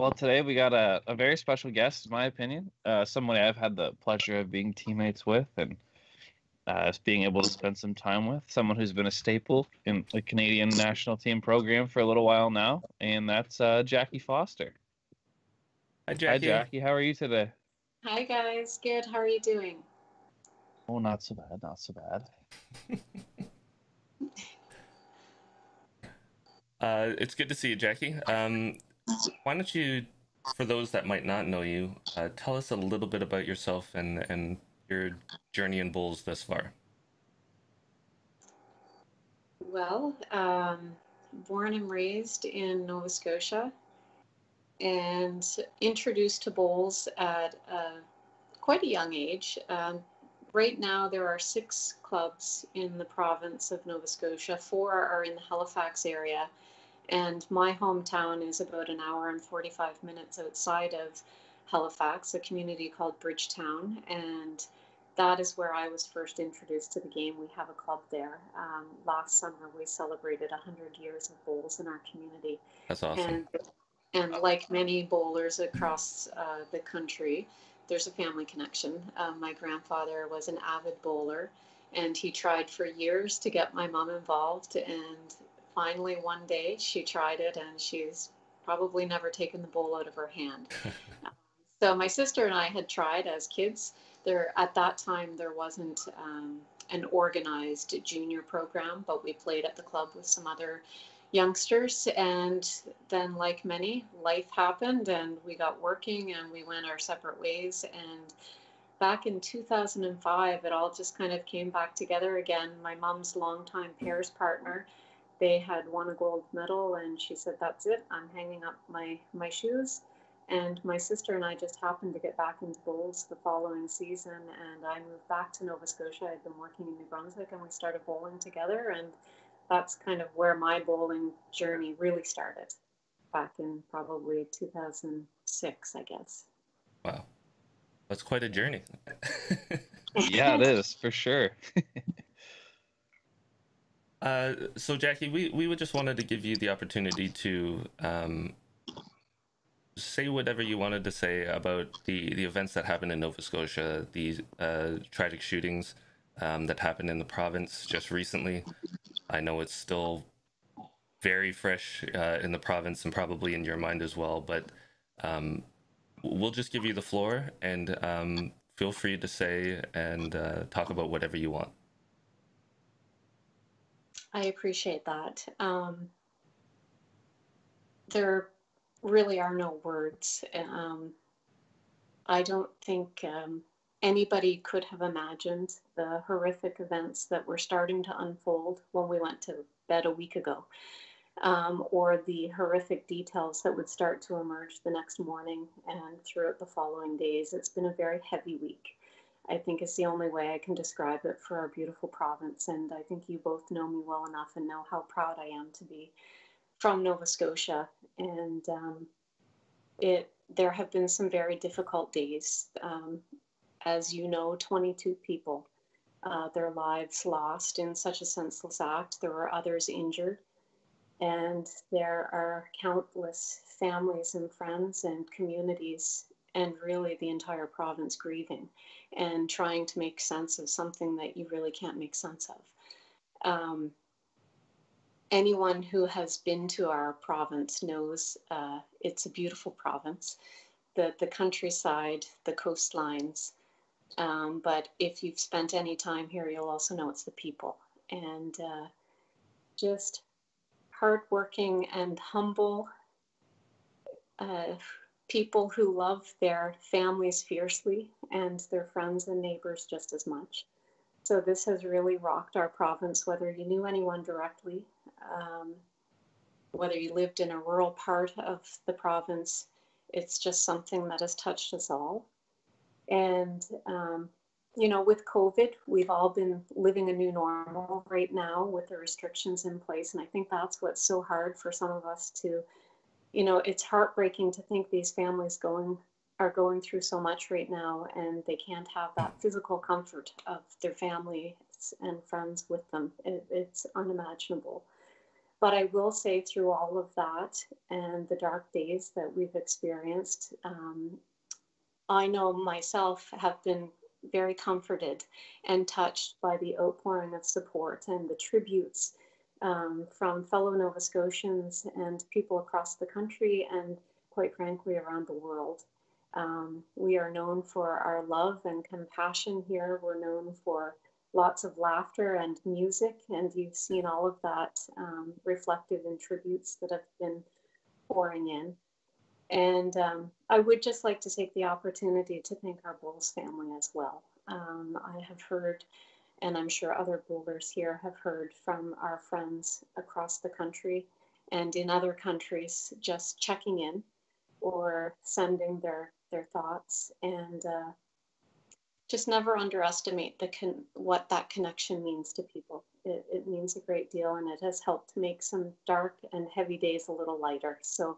Well, today we got a very special guest, in my opinion. Somebody I've had the pleasure of being teammates with and being able to spend some time with. Someone who's been a staple in the Canadian national team program for a little while now, and that's Jackie Foster. Hi, Hi, Jackie. Jackie. How are you today? Hi guys, good. How are you doing? Oh, not so bad, not so bad. It's good to see you, Jackie. Why don't you, for those that might not know you, tell us a little bit about yourself and your journey in bowls thus far. Well, born and raised in Nova Scotia and introduced to bowls at quite a young age. Right now, there are 6 clubs in the province of Nova Scotia. 4 are in the Halifax area, and my hometown is about an hour and 45 minutes outside of Halifax, a community called Bridgetown, and that is where I was first introduced to the game. We have a club there. Last summer, we celebrated 100 years of bowls in our community. That's awesome. And like many bowlers across the country, there's a family connection. My grandfather was an avid bowler, and he tried for years to get my mom involved. And finally, one day, she tried it, and she's probably never taken the bowl out of her hand. So my sister and I had tried as kids. There at that time there wasn't an organized junior program, but we played at the club with some other youngsters. And then, like many, life happened, and we got working, and we went our separate ways. And back in 2005, it all just kind of came back together again. My mom's longtime pairs partner, they had won a gold medal, and she said, "That's it. I'm hanging up my shoes." And my sister and I just happened to get back into bowls the following season, and I moved back to Nova Scotia. I'd been working in New Brunswick, and we started bowling together, and that's kind of where my bowling journey really started, back in probably 2006, I guess. Wow, that's quite a journey. Yeah, it is, for sure. So Jackie, we would just wanted to give you the opportunity to say whatever you wanted to say about the events that happened in Nova Scotia, the tragic shootings that happened in the province just recently. I know it's still very fresh in the province and probably in your mind as well, but we'll just give you the floor, and feel free to say and talk about whatever you want. I appreciate that. There really are no words. I don't think anybody could have imagined the horrific events that were starting to unfold when we went to bed a week ago, or the horrific details that would start to emerge the next morning and throughout the following days. It's been a very heavy week, I think, is the only way I can describe it for our beautiful province. And I think you both know me well enough and know how proud I am to be from Nova Scotia. And there have been some very difficult days. As you know, 22 people, their lives lost in such a senseless act. There were others injured. And there are countless families and friends and communities, and really the entire province, grieving and trying to make sense of something that you really can't make sense of. Anyone who has been to our province knows it's a beautiful province, the countryside, the coastlines. But if you've spent any time here, you'll also know it's the people, and just hardworking and humble people who love their families fiercely and their friends and neighbors just as much. So this has really rocked our province, whether you knew anyone directly, whether you lived in a rural part of the province. It's just something that has touched us all. And, you know, with COVID, we've all been living a new normal right now with the restrictions in place. And I think that's what's so hard for some of us to, you know, it's heartbreaking to think these families are going through so much right now, and they can't have that physical comfort of their families and friends with them. It's unimaginable. But I will say through all of that and the dark days that we've experienced, I know myself have been very comforted and touched by the outpouring of support and the tributes from fellow Nova Scotians and people across the country and, quite frankly, around the world. We are known for our love and compassion here. We're known for lots of laughter and music, and you've seen all of that reflected in tributes that have been pouring in. And I would just like to take the opportunity to thank our Bowls family as well. I have heard, and I'm sure other bowlers here have heard from our friends across the country and in other countries, just checking in or sending their thoughts, and just never underestimate what that connection means to people. It means a great deal, and it has helped to make some dark and heavy days a little lighter. So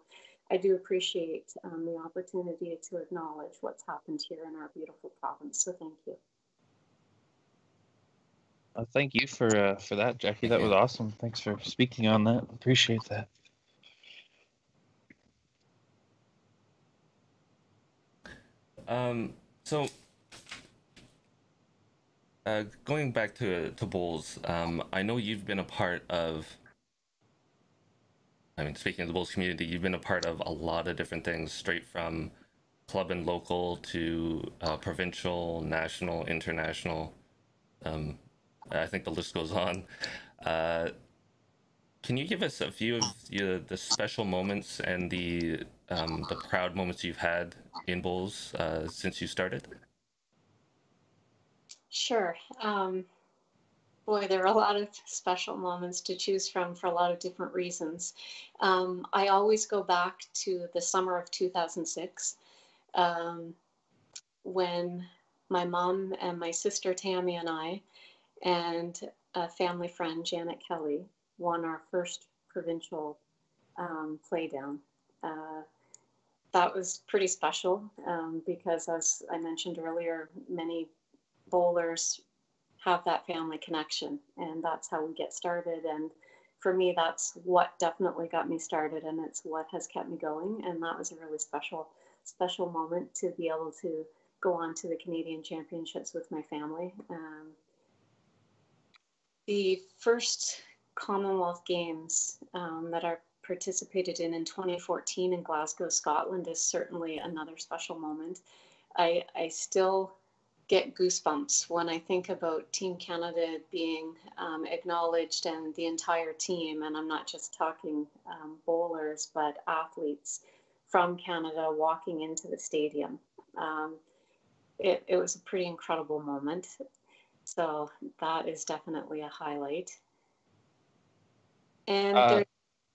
I do appreciate the opportunity to acknowledge what's happened here in our beautiful province. So thank you. Thank you for that, Jackie. That was awesome. Thanks for speaking on that. Appreciate that. So going back to Bowls, I know you've been a part of, speaking of the Bulls community, you've been a part of a lot of different things, straight from club and local to provincial, national, international. I think the list goes on. Can you give us a few of the special moments and the proud moments you've had in Bulls since you started? Sure. Boy, there are a lot of special moments to choose from for a lot of different reasons. I always go back to the summer of 2006 when my mom and my sister Tammy and I and a family friend, Janet Kelly, won our first provincial playdown. That was pretty special because, as I mentioned earlier, many bowlers have that family connection, and that's how we get started. And for me, that's what definitely got me started, and it's what has kept me going. And that was a really special moment to be able to go on to the Canadian Championships with my family. The first Commonwealth Games that I participated in 2014 in Glasgow, Scotland, is certainly another special moment. I still get goosebumps when I think about Team Canada being acknowledged, and the entire team, and I'm not just talking bowlers, but athletes from Canada walking into the stadium. It was a pretty incredible moment. So that is definitely a highlight. And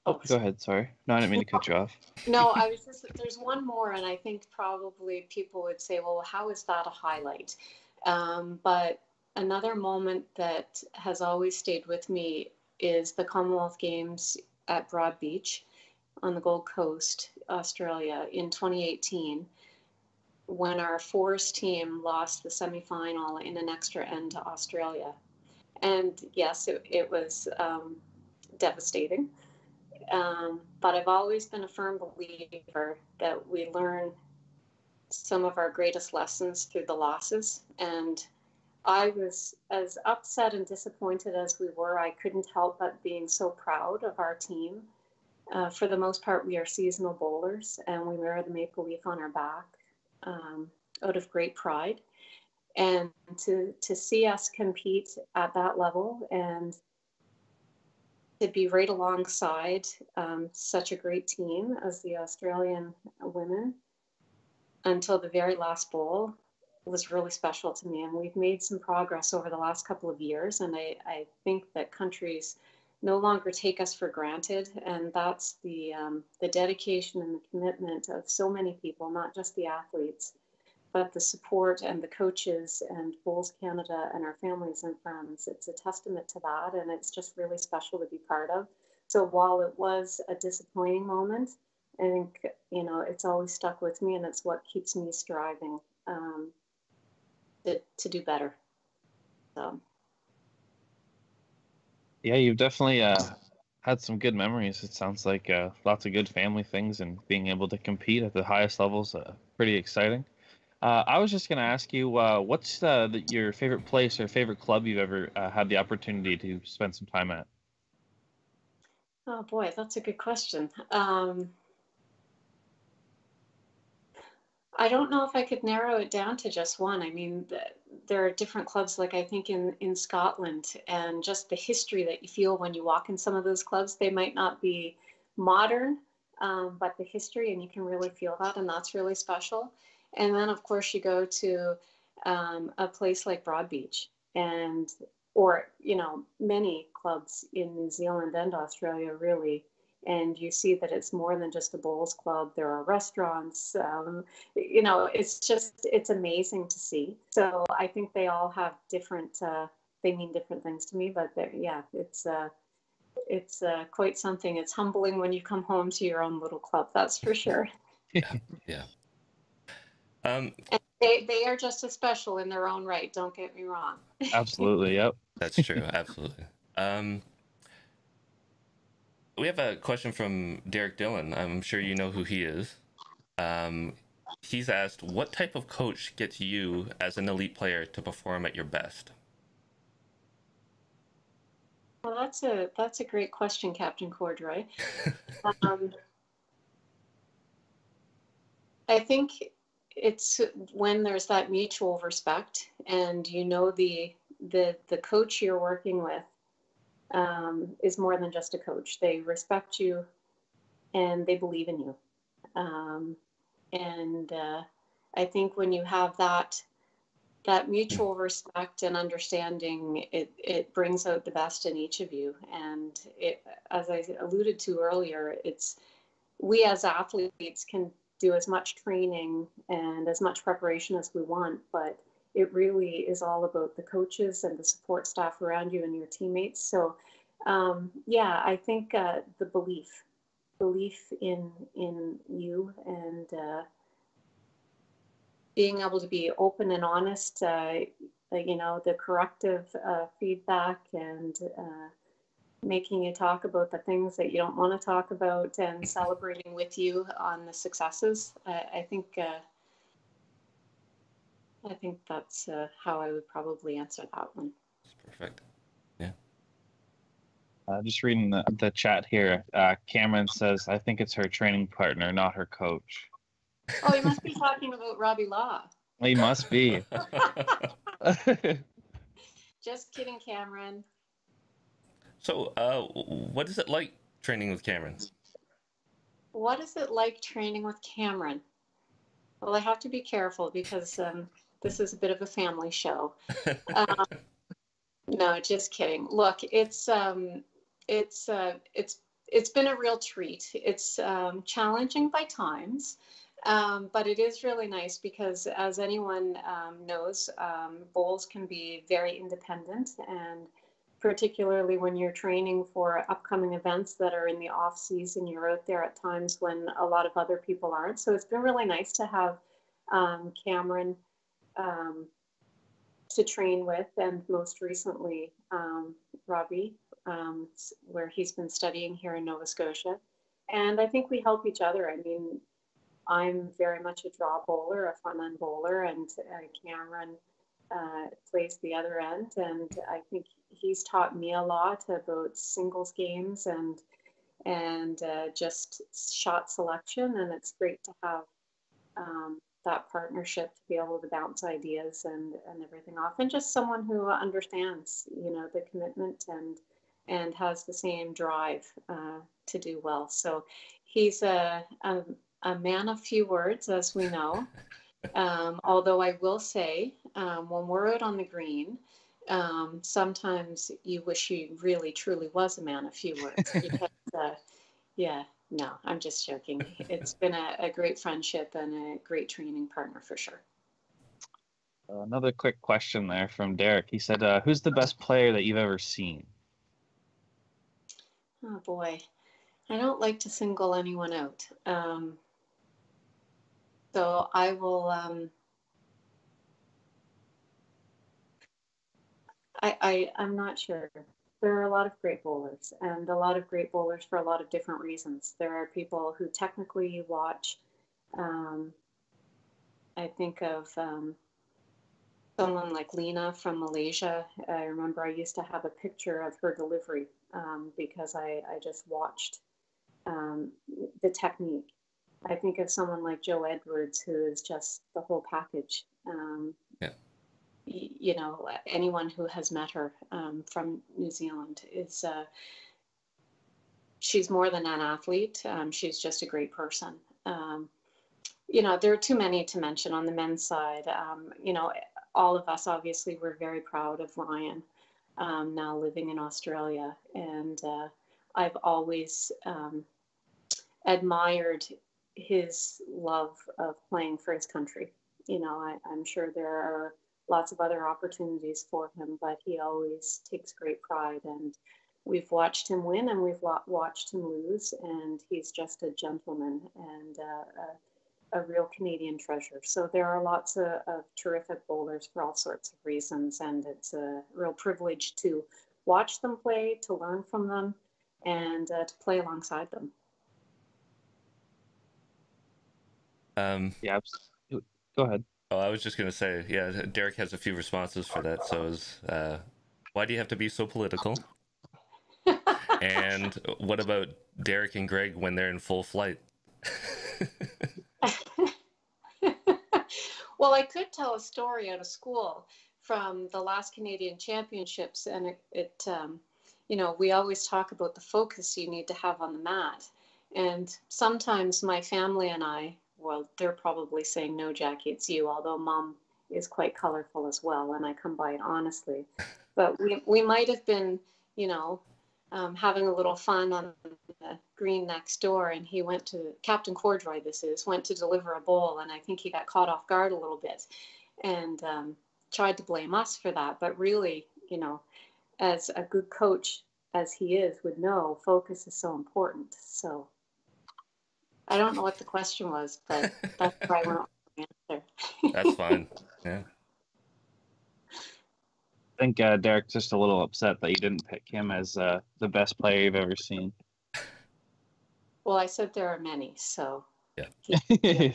go ahead. Sorry. No, I didn't mean to cut you off. No, I was just, there's one more, and I think probably people would say, well, how is that a highlight? But another moment that has always stayed with me is the Commonwealth Games at Broad Beach on the Gold Coast, Australia, in 2018, when our fours team lost the semifinal in an extra end to Australia. And yes, it was devastating. But I've always been a firm believer that we learn some of our greatest lessons through the losses. And I was as upset and disappointed as we were. I couldn't help but being so proud of our team. For the most part, we are seasonal bowlers, and we wear the maple leaf on our back out of great pride. And to see us compete at that level and to be right alongside such a great team as the Australian women until the very last bowl was really special to me. And we've made some progress over the last couple of years. And I think that countries no longer take us for granted. And that's the dedication and the commitment of so many people, not just the athletes, but the support and the coaches and Bowls Canada and our families and friends. It's a testament to that, and it's just really special to be part of. So while it was a disappointing moment, I think, it's always stuck with me, and it's what keeps me striving to do better. So. Yeah, you've definitely had some good memories. It sounds like lots of good family things, and being able to compete at the highest levels, pretty exciting. I was just going to ask you, what's your favorite place or favorite club you've ever had the opportunity to spend some time at? Oh boy, that's a good question. I don't know if I could narrow it down to just one. I mean, there are different clubs, like I think in Scotland, and just the history that you feel when you walk in some of those clubs. They might not be modern, but the history, and you can really feel that, and that's really special. And then, of course, you go to a place like Broadbeach, and or many clubs in New Zealand and Australia, really. And you see that it's more than just a bowls club. There are restaurants. It's amazing to see. So I think they all have different. They mean different things to me, but yeah, it's quite something. It's humbling when you come home to your own little club. That's for sure. Yeah. Yeah. And they are just as special in their own right. Don't get me wrong. Absolutely, yep. That's true. Absolutely. We have a question from Derek Dillon. I'm sure you know who he is. He's asked, what type of coach gets you as an elite player to perform at your best? Well, that's a great question, Captain Cordroy. I think it's when there's that mutual respect, and the coach you're working with is more than just a coach. They respect you and they believe in you. And I think when you have that mutual respect and understanding, it brings out the best in each of you. And as I alluded to earlier, we as athletes can do as much training and as much preparation as we want, but it really is all about the coaches and the support staff around you and your teammates. So yeah, I think the belief in you, and being able to be open and honest, the corrective feedback, and making you talk about the things that you don't want to talk about, and celebrating with you on the successes. I think that's how I would probably answer that one. Perfect. Yeah. Just reading the chat here. Cameron says, I think it's her training partner, not her coach. Oh, you must be talking about Robbie Law. He must be. Just kidding, Cameron. So, what is it like training with Cameron? What is it like training with Cameron? Well, I have to be careful because this is a bit of a family show. No, just kidding. Look, it's been a real treat. It's challenging by times, but it is really nice because, as anyone knows, bowls can be very independent, and particularly when you're training for upcoming events that are in the off season, you're out there at times when a lot of other people aren't. So it's been really nice to have Cameron to train with, and most recently Robbie, where he's been studying here in Nova Scotia. And I think we help each other. I mean, I'm very much a draw bowler, a front end bowler, and Cameron plays the other end. And I think he's taught me a lot about singles games and just shot selection. And it's great to have that partnership to be able to bounce ideas and everything off, and just someone who understands, the commitment and has the same drive to do well. So he's a man of few words, as we know. Although I will say, when we're out on the green, sometimes you wish he really truly was a man of few words, because yeah, no, I'm just joking. It's been a great friendship and a great training partner for sure. Another quick question there from Derek. He said, who's the best player that you've ever seen? Oh boy, I don't like to single anyone out. So I will, I'm not sure. there are a lot of great bowlers, and a lot of great bowlers for a lot of different reasons. There are people who technically watch. I think of someone like Lena from Malaysia. I remember I used to have a picture of her delivery because I just watched the technique. I think of someone like Joe Edwards, who is just the whole package. Yeah. You know, anyone who has met her from New Zealand is, she's more than an athlete. She's just a great person. You know, there are too many to mention on the men's side. You know, all of us, obviously, we're very proud of Ryan now living in Australia. And I've always admired his love of playing for his country. You know, I'm sure there are lots of other opportunities for him, but he always takes great pride. And we've watched him win and we've watched him lose. And he's just a gentleman and a real Canadian treasure. So there are lots of terrific bowlers for all sorts of reasons. And it's a real privilege to watch them play, to learn from them, and to play alongside them. Yeah, go ahead. Oh, I was just going to say, yeah, Derek has a few responses for that. So is, why do you have to be so political? And what about Derek and Greg when they're in full flight? Well, I could tell a story out of school from the last Canadian Championships, and it you know, we always talk about the focus you need to have on the mat. And sometimes my family and I, well, they're probably saying, no, Jackie, it's you, although Mom is quite colorful as well, and I come by it honestly. But we might have been, you know, having a little fun on the green next door, and he went to, Captain Cordroy went to deliver a bowl, and I think he got caught off guard a little bit and tried to blame us for that. But really, you know, as a good coach as he is, would know focus is so important. So I don't know what the question was, but that's where I went with my answer. That's fine. Yeah. I think Derek's just a little upset that you didn't pick him as the best player you've ever seen. Well, I said there are many, so. Yeah. Yeah.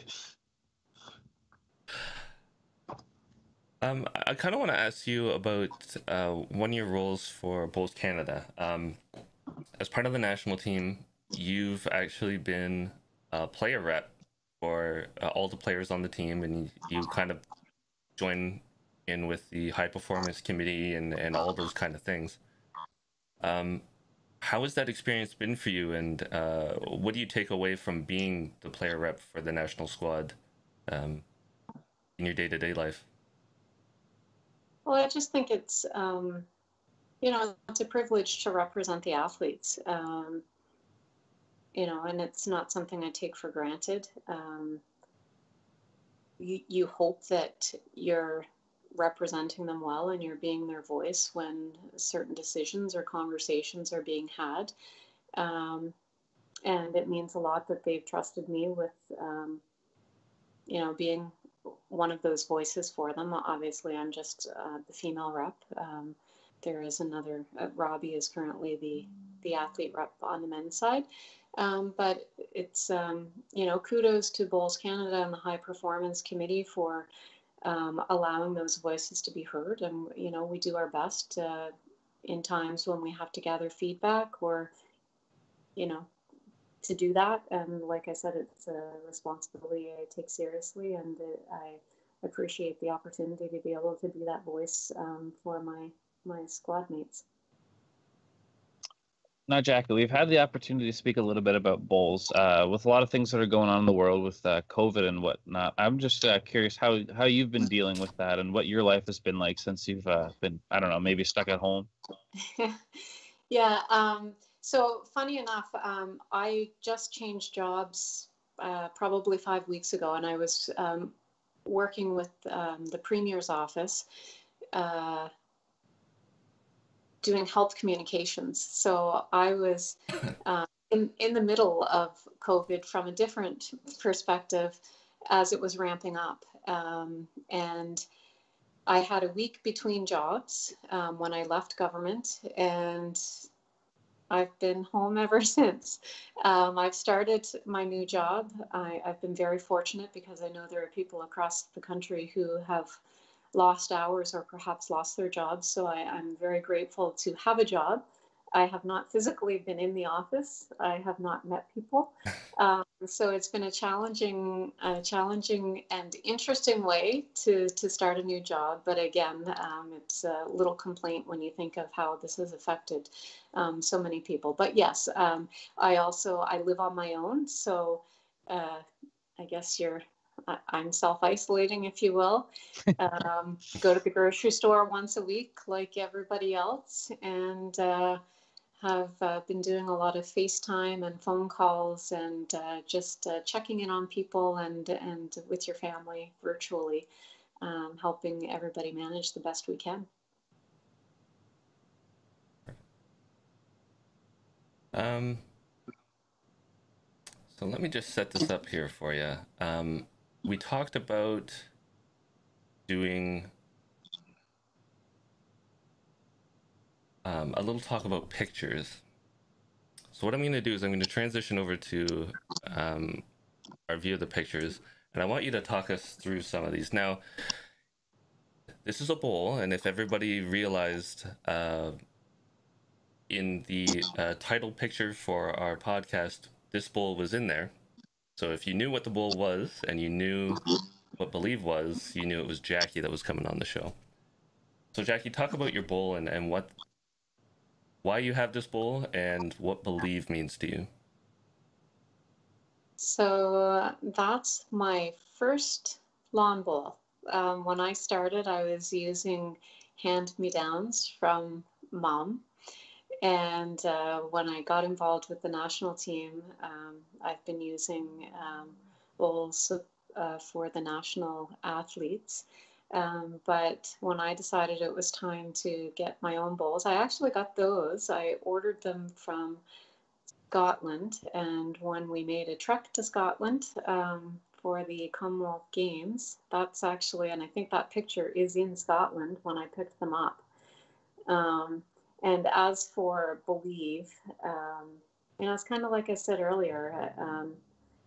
I kind of want to ask you about one of your roles for Bowls Canada. As part of the national team, you've actually been a player rep for all the players on the team, and you kind of join in with the high performance committee and all those kind of things. How has that experience been for you, and what do you take away from being the player rep for the national squad in your day-to-day life? Well, I just think it's, you know, it's a privilege to represent the athletes, you know, and it's not something I take for granted. You hope that you're representing them well and you're being their voice when certain decisions or conversations are being had. And it means a lot that they've trusted me with, you know, being one of those voices for them. Obviously, I'm just the female rep. There is another, Robbie is currently the athlete rep on the men's side. But it's, you know, kudos to Bowls Canada and the High Performance Committee for allowing those voices to be heard. And, you know, we do our best in times when we have to gather feedback or, you know, to do that. And like I said, it's a responsibility I take seriously, and I appreciate the opportunity to be able to be that voice for my squad mates. Now, Jackie, we've had the opportunity to speak a little bit about bowls. With a lot of things that are going on in the world with COVID and whatnot, I'm just curious how you've been dealing with that and what your life has been like since you've been, I don't know, maybe stuck at home. Yeah. So funny enough, I just changed jobs probably 5 weeks ago, and I was working with the Premier's office doing health communications. So I was in the middle of COVID from a different perspective as it was ramping up. And I had a week between jobs when I left government, and I've been home ever since. I've started my new job. I've been very fortunate because I know there are people across the country who have lost hours or perhaps lost their jobs. So I'm very grateful to have a job. I have not physically been in the office. I have not met people. So it's been a challenging and interesting way to start a new job. But again, it's a little complaint when you think of how this has affected so many people. But yes, I live on my own. So I guess I'm self-isolating, if you will. Go to the grocery store once a week like everybody else, and have been doing a lot of FaceTime and phone calls, and just checking in on people and with your family virtually, helping everybody manage the best we can. So let me just set this up here for you. We talked about doing a little talk about pictures. So what I'm going to do is I'm going to transition over to our view of the pictures, and I want you to talk us through some of these. Now, this is a bowl, and if everybody realized in the title picture for our podcast, this bowl was in there. So if you knew what the bowl was and you knew what Believe was, you knew it was Jackie that was coming on the show. So Jackie, talk about your bowl and why you have this bowl and what Believe means to you. So that's my first lawn bowl. When I started, I was using hand-me-downs from mom. And when I got involved with the national team, I've been using bowls for the national athletes. But when I decided it was time to get my own bowls, I actually got those. I ordered them from Scotland, and when we made a trek to Scotland for the Commonwealth Games, that's actually, and I think that picture is in Scotland when I picked them up. And as for Believe, it's kind of like I said earlier,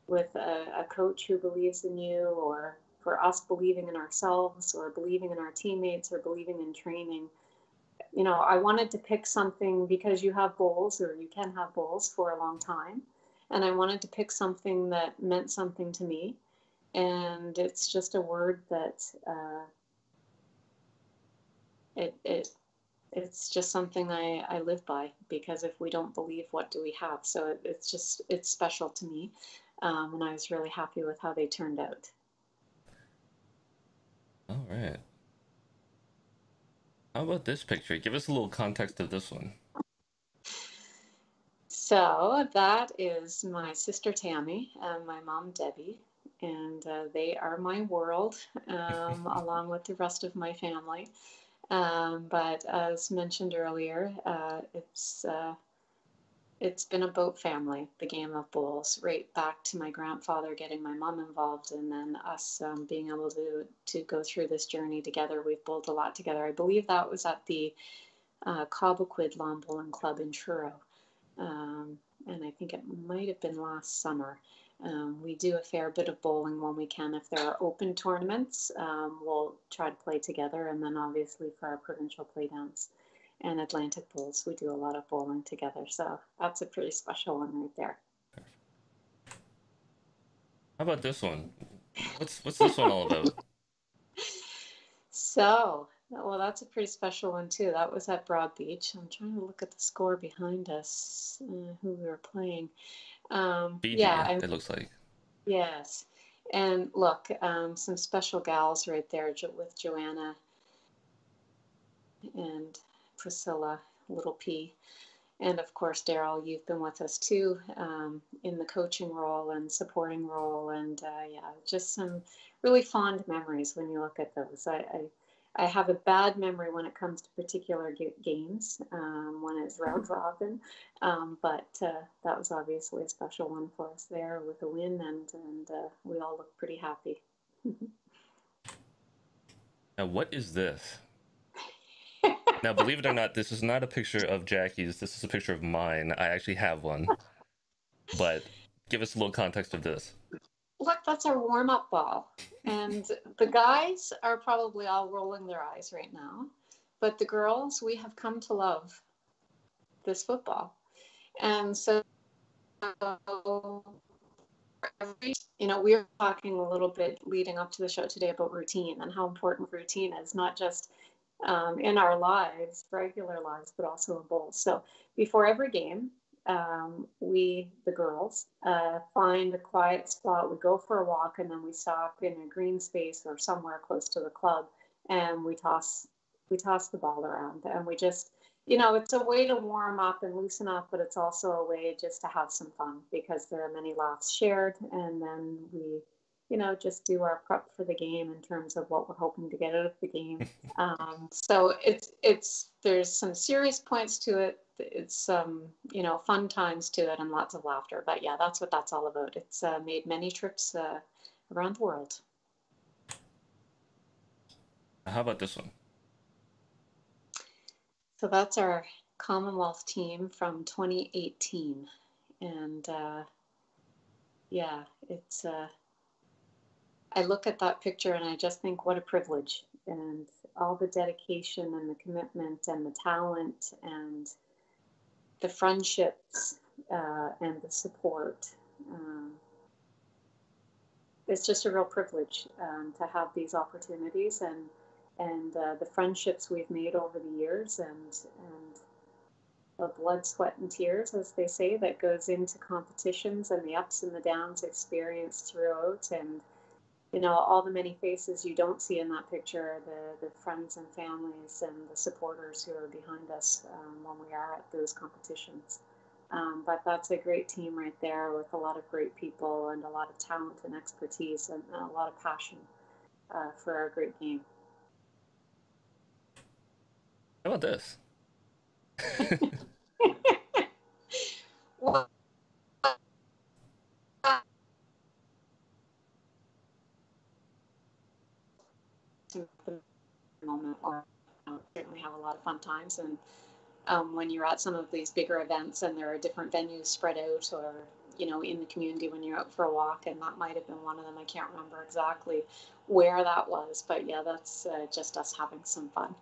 with a coach who believes in you, or for us believing in ourselves, or believing in our teammates, or believing in training. I wanted to pick something because you have bowls, or you can have bowls for a long time. And I wanted to pick something that meant something to me. And it's just a word that it's just something I live by, because if we don't believe, what do we have? So it's special to me. And I was really happy with how they turned out. All right. How about this picture? Give us a little context of this one. So that is my sister Tammy and my mom Debbie, and they are my world, along with the rest of my family. But as mentioned earlier, it's been a boat family, the game of bowls, right back to my grandfather getting my mom involved, and then us being able to go through this journey together. We've bowled a lot together. I believe that was at the Cobequid Lawn Bowling Club in Truro, and I think it might have been last summer. We do a fair bit of bowling when we can. If there are open tournaments, we'll try to play together, and then obviously for our provincial playdowns and Atlantic Bowls, we do a lot of bowling together. So that's a pretty special one right there. How about this one? What's this one all about? So, well, that's a pretty special one too. That was at Broad Beach. I'm trying to look at the score behind us, who we were playing. Fiji, yeah, it looks like. Yes. And look, some special gals right there with Joanna and Priscilla, little P. And of course, Daryl, you've been with us too, in the coaching role and supporting role. And just some really fond memories when you look at those. I have a bad memory when it comes to particular games, when it's round robin. But that was obviously a special one for us there with a win, and we all look pretty happy. Now, what is this? Now, believe it or not, this is not a picture of Jackie's. This is a picture of mine. I actually have one. But give us a little context of this. Look, that's our warm-up ball. And the guys are probably all rolling their eyes right now. But the girls, we have come to love this football. And so, we were talking a little bit leading up to the show today about routine and how important routine is, not just in our lives, regular lives, but also in bowls. So before every game, we, the girls, find a quiet spot. We go for a walk, and then we stop in a green space or somewhere close to the club, and we toss the ball around, and we just, it's a way to warm up and loosen up, but it's also a way just to have some fun because there are many laughs shared, and then we, just do our prep for the game in terms of what we're hoping to get out of the game. So there's some serious points to it. It's some, fun times to it and lots of laughter. But yeah, that's what that's all about. It's made many trips around the world. How about this one? So that's our Commonwealth team from 2018. And yeah, it's... I look at that picture and I just think what a privilege, and all the dedication and the commitment and the talent and the friendships and the support. It's just a real privilege to have these opportunities and the friendships we've made over the years and the blood, sweat, and tears, as they say, that goes into competitions and the ups and the downs experienced throughout, and all the many faces you don't see in that picture, the friends and families and the supporters who are behind us when we are at those competitions. But that's a great team right there with a lot of great people and a lot of talent and expertise and a lot of passion for our great game. How about this? Well, the moment or certainly have a lot of fun times, and when you're at some of these bigger events and there are different venues spread out, or in the community when you're out for a walk, and that might have been one of them. I can't remember exactly where that was, but yeah, that's just us having some fun.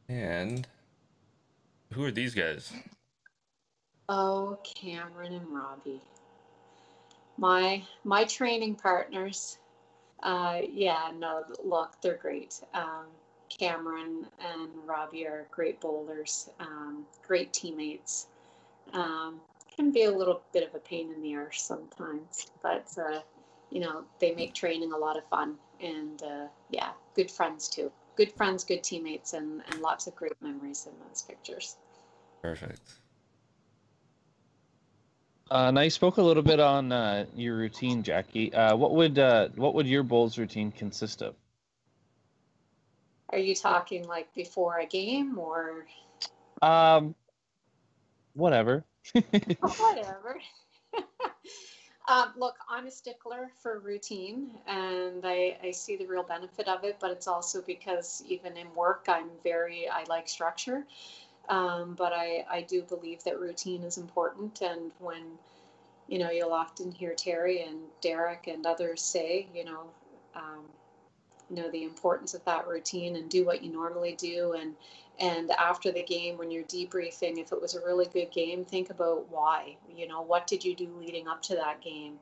And who are these guys? Oh, Cameron and Robbie, my training partners. Yeah, no, look, they're great. Cameron and Robbie are great bowlers, great teammates. Can be a little bit of a pain in the arse sometimes, but they make training a lot of fun, and yeah, good friends too. Good friends, good teammates, and lots of great memories in those pictures. Perfect. Now you spoke a little bit on your routine, Jackie. What would your bowls routine consist of? Are you talking like before a game or? Whatever. Whatever. Look, I'm a stickler for routine, and I see the real benefit of it, but it's also because even in work, I like structure. But I do believe that routine is important, and when, you'll often hear Terry and Derek and others say, the importance of that routine and do what you normally do. And after the game, when you're debriefing, if it was a really good game, think about why, what did you do leading up to that game?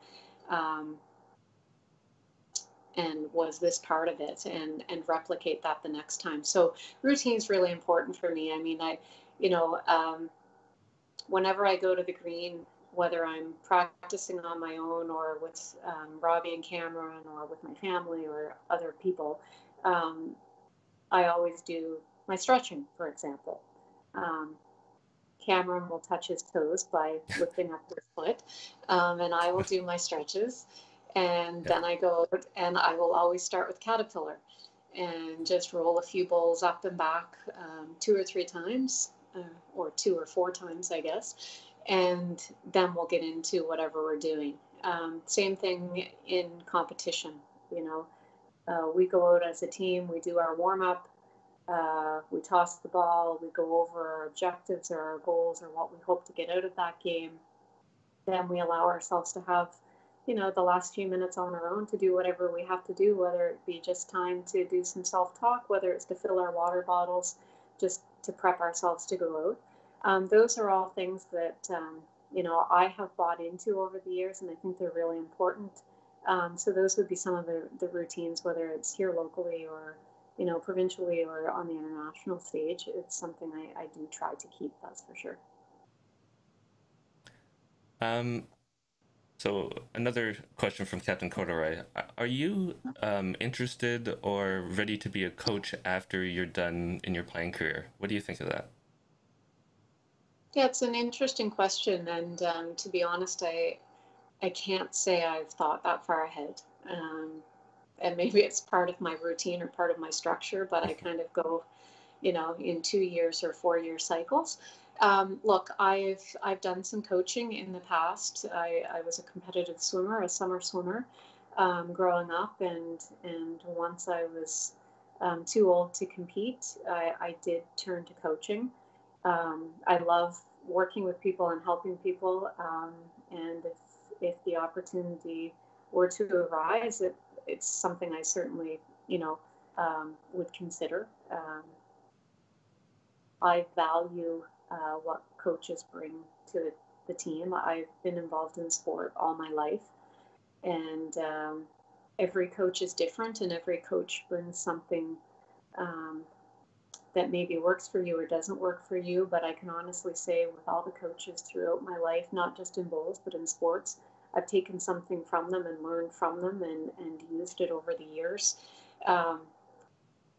And was this part of it, and replicate that the next time. So routine is really important for me. I mean, whenever I go to the green, whether I'm practicing on my own or with Robbie and Cameron or with my family or other people, I always do my stretching, for example. Cameron will touch his toes by lifting up his foot, and I will do my stretches. And then I go and I will always start with caterpillar and just roll a few bowls up and back 2 or 3 times, or 2 or 4 times, I guess. And then we'll get into whatever we're doing. Same thing in competition, We go out as a team, we do our warm-up, we toss the ball, we go over our objectives or our goals or what we hope to get out of that game. Then we allow ourselves to have, the last few minutes on our own to do whatever we have to do, whether it be just time to do some self-talk, whether it's to fill our water bottles, just to prep ourselves to go out. Those are all things that, I have bought into over the years, and I think they're really important. So those would be some of the routines, whether it's here locally or, provincially or on the international stage. It's something I do try to keep, that's for sure. So another question from Captain Corduroy. Are you interested or ready to be a coach after you're done in your playing career? What do you think of that? Yeah, it's an interesting question. And to be honest, I can't say I've thought that far ahead. And maybe it's part of my routine or part of my structure, but I kind of go, in 2 years or 4 year cycles. Look, I've done some coaching in the past. I was a competitive swimmer, a summer swimmer, growing up, and once I was too old to compete, I did turn to coaching. I love working with people and helping people, and if the opportunity were to arise, it's something I certainly would consider. I value what coaches bring to the team. I've been involved in sport all my life, and every coach is different, and every coach brings something that maybe works for you or doesn't work for you. But I can honestly say, with all the coaches throughout my life, not just in bowls but in sports, I've taken something from them and learned from them and used it over the years.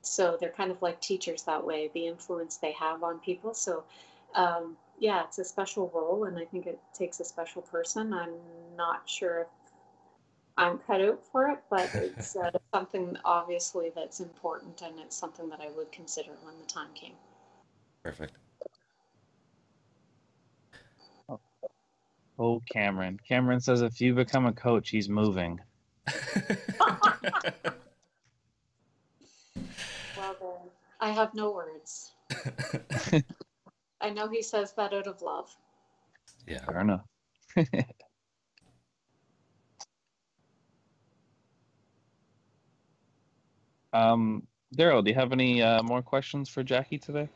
So they're kind of like teachers that way, the influence they have on people. So yeah, it's a special role, and I think it takes a special person. I'm not sure if I'm cut out for it, but it's something obviously that's important, and it's something that I would consider when the time came. Perfect. Oh, Cameron. Cameron says if you become a coach, he's moving. Well then, I have no words. I know he says that out of love. Yeah. Fair enough. Daryl, do you have any more questions for Jackie today?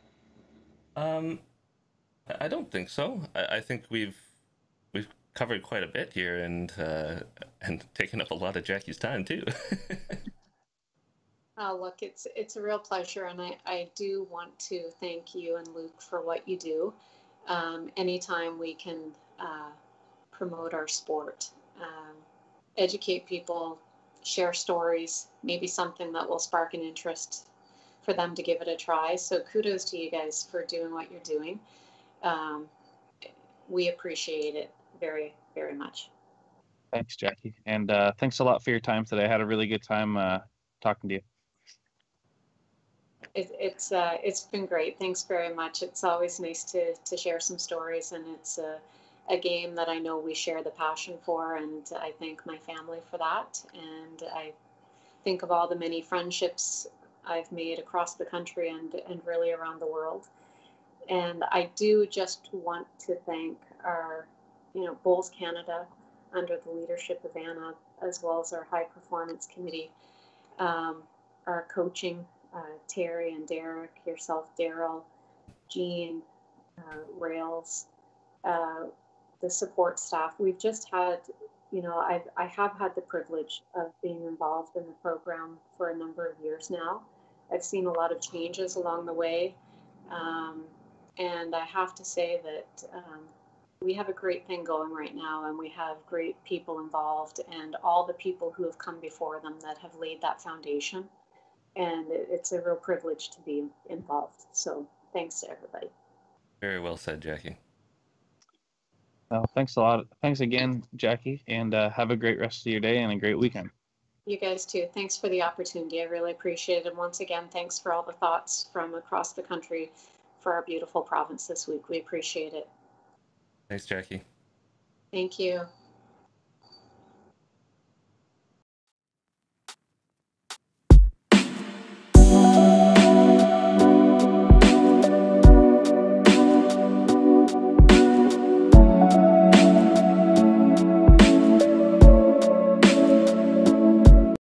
I don't think so. I think we've covered quite a bit here, and taken up a lot of Jackie's time too. Look, it's a real pleasure, and I do want to thank you and Luke for what you do. Anytime we can promote our sport, educate people, share stories, maybe something that will spark an interest for them to give it a try. So kudos to you guys for doing what you're doing. We appreciate it very, very much. Thanks, Jackie. And thanks a lot for your time today. I had a really good time talking to you. It's been great. Thanks very much. It's always nice to share some stories, and it's a game that I know we share the passion for, and I thank my family for that. And I think of all the many friendships I've made across the country and really around the world. And I do just want to thank our, Bowls Canada, under the leadership of Anna, as well as our high performance committee, our coaching, Terry and Derek, yourself, Daryl, Jean, Rails, the support staff. We've just had, I have had the privilege of being involved in the program for a number of years now. I've seen a lot of changes along the way. And I have to say that we have a great thing going right now, and we have great people involved, and all the people who have come before them that have laid that foundation. And it's a real privilege to be involved. So thanks to everybody. Very well said, Jackie. Well, thanks a lot. Thanks again, Jackie, and have a great rest of your day and a great weekend. You guys too. Thanks for the opportunity. I really appreciate it. And once again, thanks for all the thoughts from across the country for our beautiful province this week. We appreciate it. Thanks, Jackie. Thank you.